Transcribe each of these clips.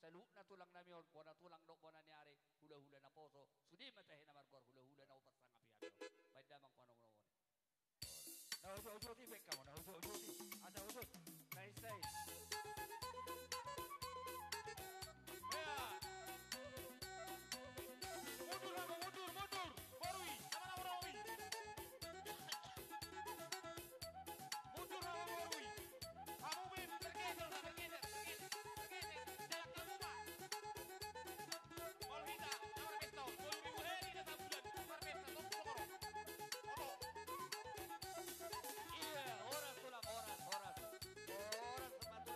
Saluk na tulang na miyon, bona tulang do bona niari, hula-hula na poso, sudi matahin na margor, hula-hula na upat sang api ato. Baik damang panong-nong. Na ujo-ujo ti bek kamu, na ujo-ujo ti. Asa ujo. Nice. Ya. Mundur kamu, mundur. Borui, sama na borui. Mundur kamu borui. Kamu bin tergeser. Jalan kamu pak. Bol kita, nomor pesta. Bol minggu hari datang bulan. Nomor pesta, nomor pokok. Iya, oras tulang, oras. Oras sepatu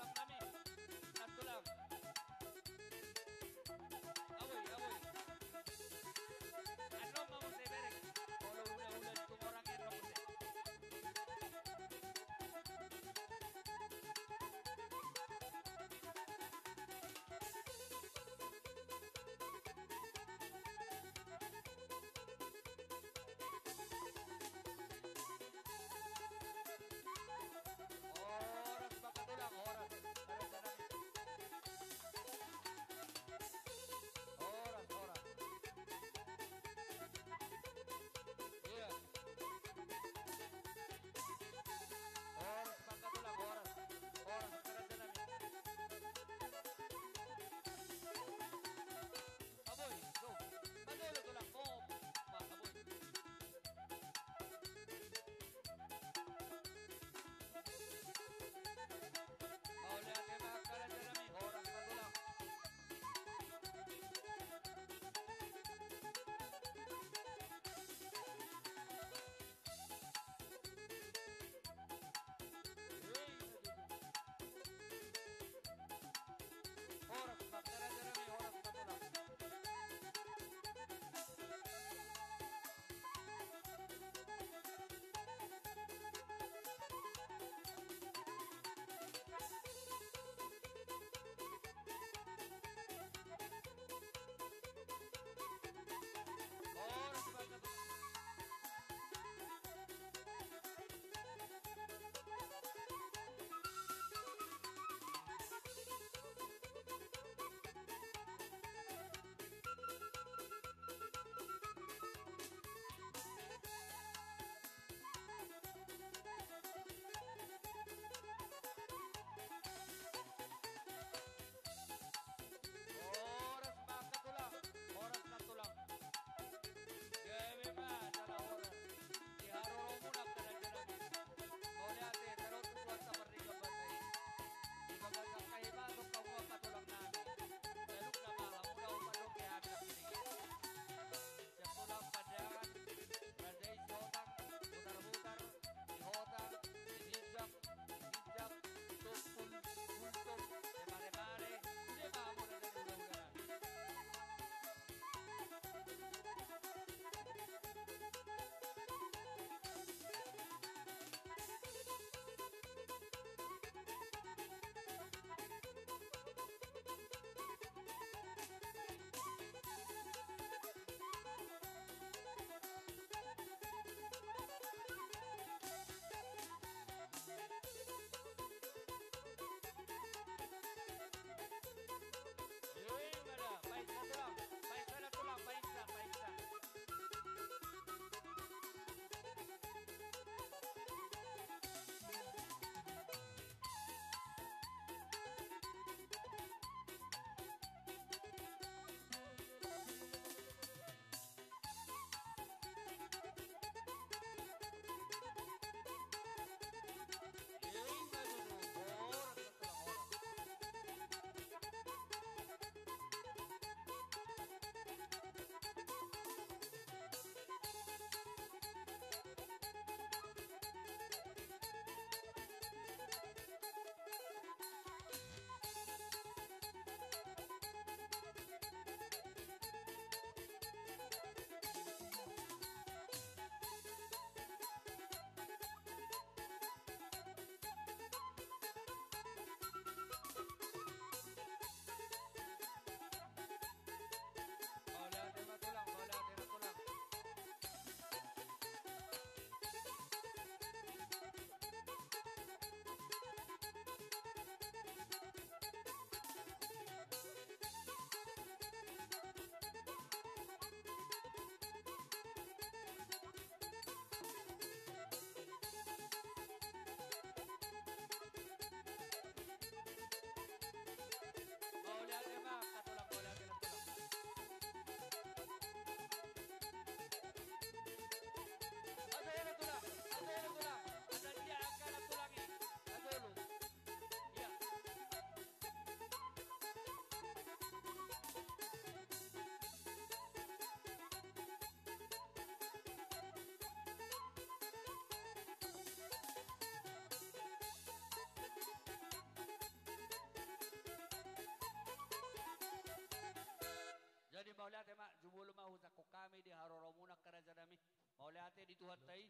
Tuhan tay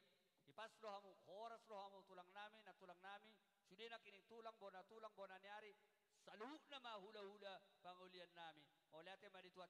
ipaslo hamu horas lo hamu tulang nami sudi na kining tulang bona nyari saluk na mahula-hula pangulian nami oleh ate mari Tuhan